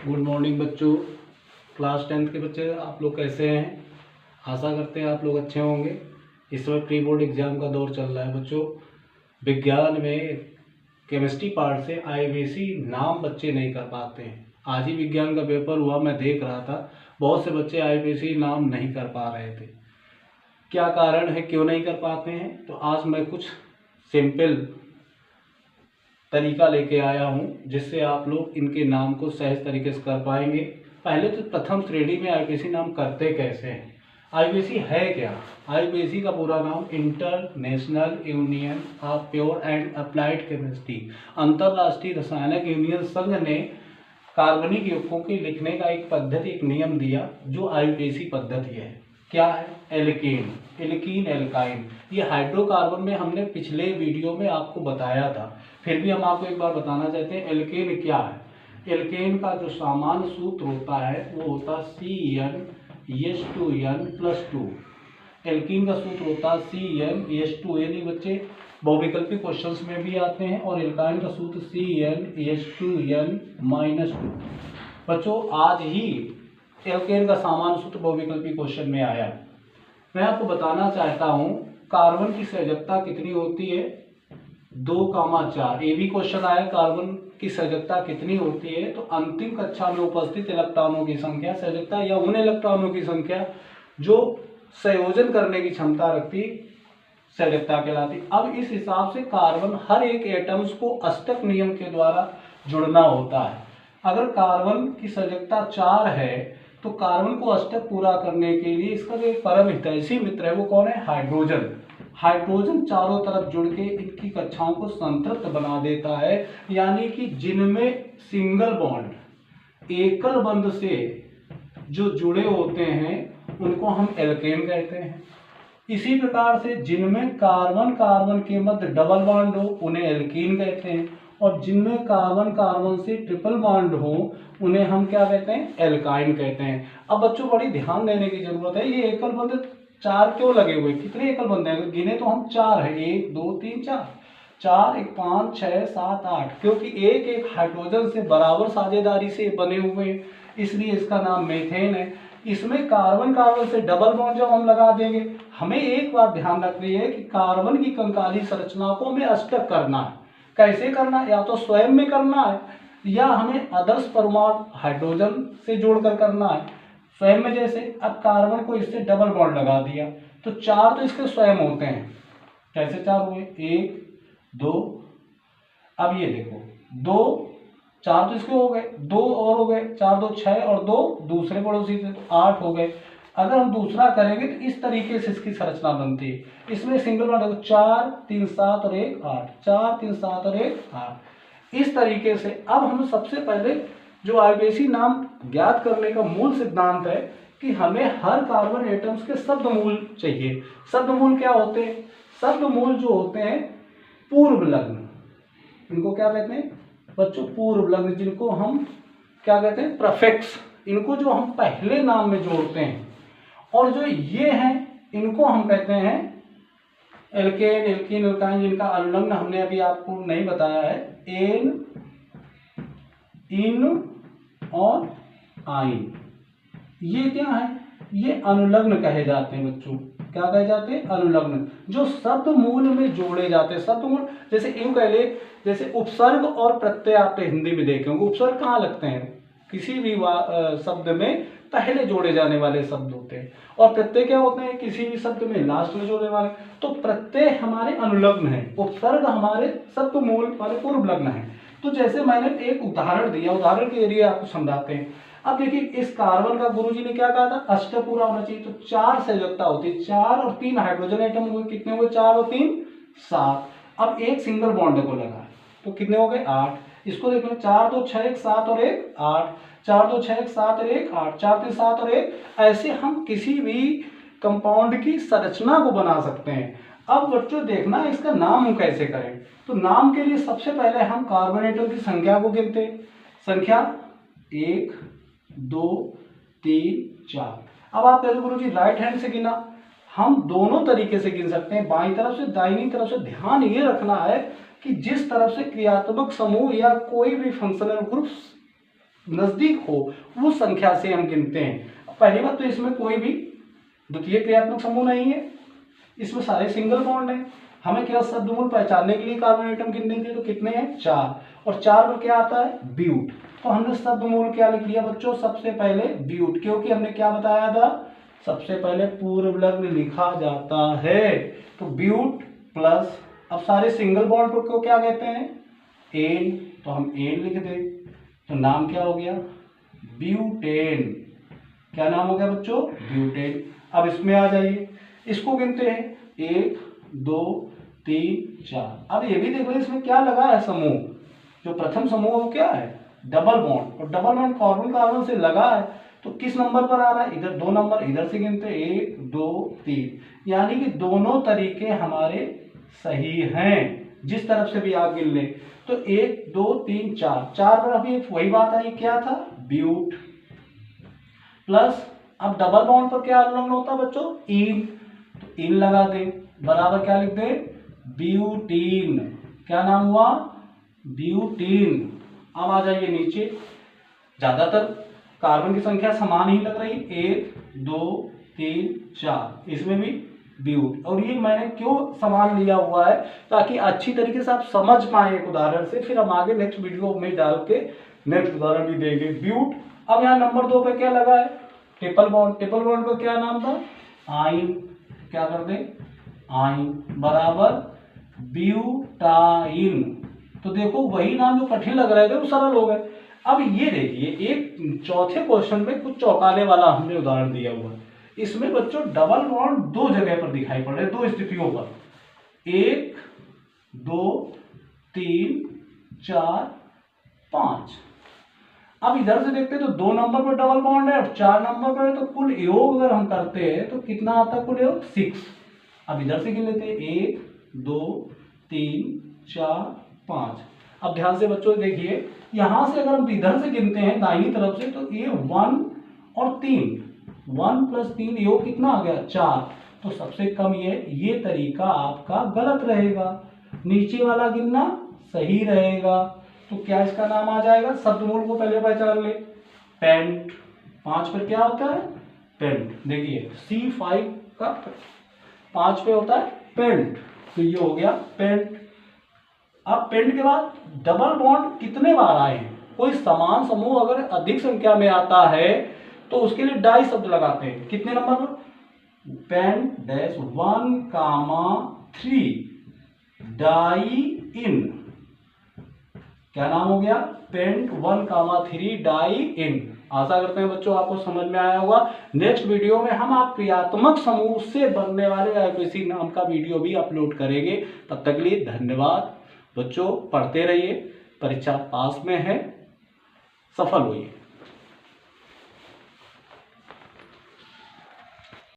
Good morning बच्चों। Class 10th के बच्चे आप लोग कैसे हैं? आशा करते हैं आप लोग अच्छे होंगे। इस वक्त प्री बोर्ड एग्ज़ाम का दौर चल रहा है बच्चों। विज्ञान में केमिस्ट्री पार्ट से आईबीसी नाम बच्चे नहीं कर पाते हैं। आज ही विज्ञान का पेपर हुआ, मैं देख रहा था, बहुत से बच्चे आईबीसी नाम नहीं कर पा रहे थे। क्या कारण है, क्यों नहीं कर पाते हैं? तो आज मैं कुछ सिंपल तरीका लेके आया हूँ जिससे आप लोग इनके नाम को सहज तरीके से कर पाएंगे। पहले तो प्रथम श्रेणी में आईबीसी नाम करते कैसे हैं? आईबीसी है क्या? आईबीसी का पूरा नाम international union of pure and applied chemistry, अंतरराष्ट्रीय रसायनिक यूनियन संघ ने कार्बनिक यौगिकों के लिखने का एक पद्धति, एक नियम दिया जो आईबीसी पद्धति है। क्या है? Alkene, alkene, alkyne. ये हाइड्रोकार्बन में हमने पिछले वीडियो में आपको बताया था, फिर भी हम आपको एक बार बताना चाहते हैं एल्केन क्या है। एल्केन का जो सामान्य सूत्र होता है वो होता है CnH2n+2। एल्कीन का सूत्र होता है CnH2n। ये बच्चे बहुविकल्पी क्वेश्चंस में भी आते हैं। और एल्काइन का सूत्र CnH2n-2। बच्चों आज ही एल्केन का सामान्य सूत्र बहुविकल्पी क्वेश्चन में आया। मैं आपको बताना चाहता हूं कार्बन की संयोजकता कितनी होती है, 2,4। ये भी क्वेश्चन आया, कार्बन की संयोजकता कितनी होती है? तो अंतिम कक्षा में उपस्थित इलेक्ट्रॉनों की संख्या, संयोजकता या उन इलेक्ट्रॉनों की संख्या जो संयोजन करने की क्षमता रखती, संयोजकता कहलाती। अब इस हिसाब से कार्बन हर एक एटम्स को अष्टक नियम के द्वारा जुड़ना होता है। अगर कार्बन की संयोजकता 4 है तो कार्बन को अष्टक पूरा करने के लिए इसका जो एक परम हितैषी मित्र है वो कौन है? हाइड्रोजन। हाइड्रोजन चारों तरफ जुड़ के इनकी कक्षाओं को संतृप्त बना देता है, यानी कि जिनमें सिंगल बॉन्ड, एकल बंध से जो जुड़े होते हैं उनको हम एल्केन कहते हैं। इसी प्रकार से जिनमें कार्बन कार्बन के मध्य डबल बॉन्ड हो उन्हें एल्कीन कहते हैं, और जिनमें कार्बन कार्बन से ट्रिपल बॉन्ड हो उन्हें हम क्या कहते हैं? एल्काइन कहते हैं। अब बच्चों बड़ी ध्यान देने की जरूरत है, ये एकल बंध 4 क्यों लगे हुए? कितने एकल बंध हैं? अगर गिने तो हम 4 है, 1 2 3 4, 4 1 5 6 7 8, क्योंकि एक एक हाइड्रोजन से बराबर साझेदारी से बने हुए हैं, इसलिए इसका नाम मीथेन है। इसमें कार्बन कार्बन से डबल बॉन्ड जब हम लगा देंगे, हमें एक बात ध्यान रखनी है कि कार्बन की कंकाली संरचना को हमें अष्टक करना है। कैसे करना है? या तो स्वयं में करना है या हमें आदर्श परमाणु हाइड्रोजन से जोड़कर करना है। स्वयं में जैसे अब कार्बन को इससे डबल बॉन्ड लगा दिया तो 4 तो इसके स्वयं होते हैं। कैसे 4 हुए? 1 2, अब ये देखो 2 4 तो इसके हो गए, 2 और हो गए, 4 2 6 और 2 दूसरे पड़ोसी से, तो 8 हो गए। अगर हम दूसरा करेंगे तो इस तरीके से इसकी संरचना बनती है। इसमें सिंगल बॉन्ड है 4 3 7 और 1 8, 4 3 7 और 1 8। इस तरीके से अब हम सबसे पहले जो आईबीसी नाम ज्ञात करने का मूल सिद्धांत है कि हमें हर कार्बन एटम्स के शब्द मूल चाहिए। शब्द मूल क्या होते हैं? शब्द मूल जो होते हैं पूर्व लग्न, इनको क्या कहते हैं बच्चों? पूर्व लग्न, जिनको हम क्या कहते हैं? प्रफिक्स। इनको जो हम पहले नाम में जोड़ते हैं, और जो ये हैं इनको हम कहते हैं एल्केन, एल्कीन, एल्काइन, जिनका अनुलग्न हमने अभी आपको नहीं बताया है, एन, इन और आइन। ये क्या है? ये अनुलग्न कहे जाते हैं बच्चों। क्या कहे जाते हैं? अनुलग्न, जो शब्द मूल में जोड़े जाते हैं। शब्द मूल जैसे यूं कह ले, जैसे उपसर्ग और प्रत्यय आप हिंदी में देखेंगे। उपसर्ग कहाँ लगते हैं? किसी भी शब्द में पहले जोड़े जाने वाले शब्द होते हैं, और प्रत्यय क्या होते हैं? किसी भी शब्द में लास्ट में जोड़ने वाले। तो प्रत्यय हमारे अनुलग्न है, उपसर्ग हमारे शब्द मूल वाले पूर्व लग्न है। तो जैसे मैंने एक उदाहरण दिया, उदाहरण के जरिए आपको समझाते हैं। अब देखिए इस कार्बन का गुरुजी ने क्या कहा था? अष्टक पूरा होना चाहिए। तो 4 संयोजकता होती है, 4 और 3 हाइड्रोजन एटम हुए, कितने हुए? 4 और 3 7। अब एक सिंगल बॉन्ड को लगा तो कितने हो गए? 8। इसको देखो 4 2 6 1 7 और 1 8, 4 2 6 1 7 और 1 8, 4 3 7 और 1। ऐसे हम किसी भी कंपाउंड की संरचना को बना सकते हैं। अब बच्चों देखना इसका नाम हम कैसे करें। तो नाम के लिए सबसे पहले हम कार्बन एटम की संख्या को गिनते हैं। संख्या 1 2 3 4। अब आप कहेंगे गुरुजी राइट हैंड से गिना। हम दोनों तरीके से गिन सकते हैं, बाईं तरफ से दाहिनी तरफ से। ध्यान ये रखना है कि जिस तरफ से क्रियात्मक समूह या कोई भी फंक्शनल ग्रुप नजदीक हो उस संख्या से हम गिनते हैं। पहली बात तो इसमें कोई भी द्वितीय क्रियात्मक समूह नहीं है, इसमें सारे सिंगल बॉन्ड हैं। हमें केवल शब्दमूल पहचानने के लिए कार्बन एटम गिनने थे, तो कितने हैं 4, और 4 पर क्या आता है ब्यूट। तो हमने शब्दमूल क्या लिख लिया बच्चों, सबसे पहले ब्यूट, क्योंकि हमने क्या बताया था सबसे पहले पूर्व लग्न लिखा जाता है। तो ब्यूट प्लस, अब सारे सिंगल बॉन्ड को क्या कहते हैं एन, तो हम एन लिख दें, तो नाम क्या हो गया ब्यूटेन। क्या नाम हो गया बच्चों ब्यूटेन। अब इसमें आ जाइए, इसको गिनते हैं 1 2 3 4। अब ये भी देख लो इसमें क्या लगा है समूह, जो प्रथम समूह वो क्या है डबल बॉन्ड, और डबल बॉन्ड कार्बन कार्बन से लगा है, तो किस नंबर पर आ रहा है इधर 2 नंबर, इधर से गिनते 1 2 3, यानी कि दोनों तरीके हमारे सही हैं, जिस तरफ से भी आप गिन लें। तो 1 2 3 4, 4 पर अभी वही बात आई क्या था ब्यूट प्लस, अब डबल बॉन्ड पर क्या लग्न होता है बच्चों इन, तो इन लगा दे बराबर क्या लिख दे ब्यूटीन। क्या नाम हुआ ब्यूटीन। अब आ जाइए नीचे, ज्यादातर कार्बन की संख्या समान ही लग रही 1 2 3 4, इसमें भी ब्यूट, और ये मैंने क्यों समान लिया हुआ है ताकि अच्छी तरीके से आप समझ पाए एक उदाहरण से, फिर हम आगे नेक्स्ट वीडियो में डाल के नेक्स्ट उदाहरण भी देंगे ब्यूट। अब यहाँ नंबर 2 पे क्या लगा है ट्रिपल बॉन्ड, ट्रिपल बॉन्ड का क्या नाम था आइन, क्या कर दे आइन बराबर ब्यूटाइन। तो देखो वही नाम जो कठिन लग रहे थे वो सरल हो गए। अब ये देखिए एक चौथे क्वेश्चन में कुछ चौंकाने वाला हमने उदाहरण दिया हुआ है, इसमें बच्चों डबल बॉन्ड 2 जगह पर दिखाई पड़ रहे, 2 स्थितियों पर 1 2 3 4 5। अब इधर से देखते हैं तो 2 नंबर पर डबल बॉन्ड है और 4 नंबर पर है, तो कुल योग अगर हम करते हैं तो कितना आता है कुल योग 6। अब इधर से गिन लेते हैं 1 2 3 4 5। अब ध्यान से बच्चों देखिए, यहां से अगर हम इधर से गिनते हैं दाहिनी तरफ से, तो ये 1 और 3, 1 + 3 योग कितना आ गया 4, तो सबसे कम ये तरीका आपका गलत रहेगा, नीचे वाला गिनना सही रहेगा। तो क्या इसका नाम आ जाएगा, शब्दमूल को पहले पहचान ले, पेंट। 5 पर क्या होता है पेंट, देखिए C5 का 5 पे होता है पेंट, तो ये हो गया पेंट। अब पेंट के बाद डबल बॉन्ड कितने बार आए हैं, कोई समान समूह अगर अधिक संख्या में आता है तो उसके लिए डाई शब्द लगाते हैं, कितने नंबर पर पेंट डैश 1, 3 डाई इन। क्या नाम हो गया पेंट 1, 3 डाई इन। आशा करते हैं बच्चों आपको समझ में आया होगा। नेक्स्ट वीडियो में हम आप क्रियात्मक समूह से बनने वाले आईपीसी नाम का वीडियो भी अपलोड करेंगे। तब तक के लिए धन्यवाद बच्चों, पढ़ते रहिए, परीक्षा पास में है, सफल होइए।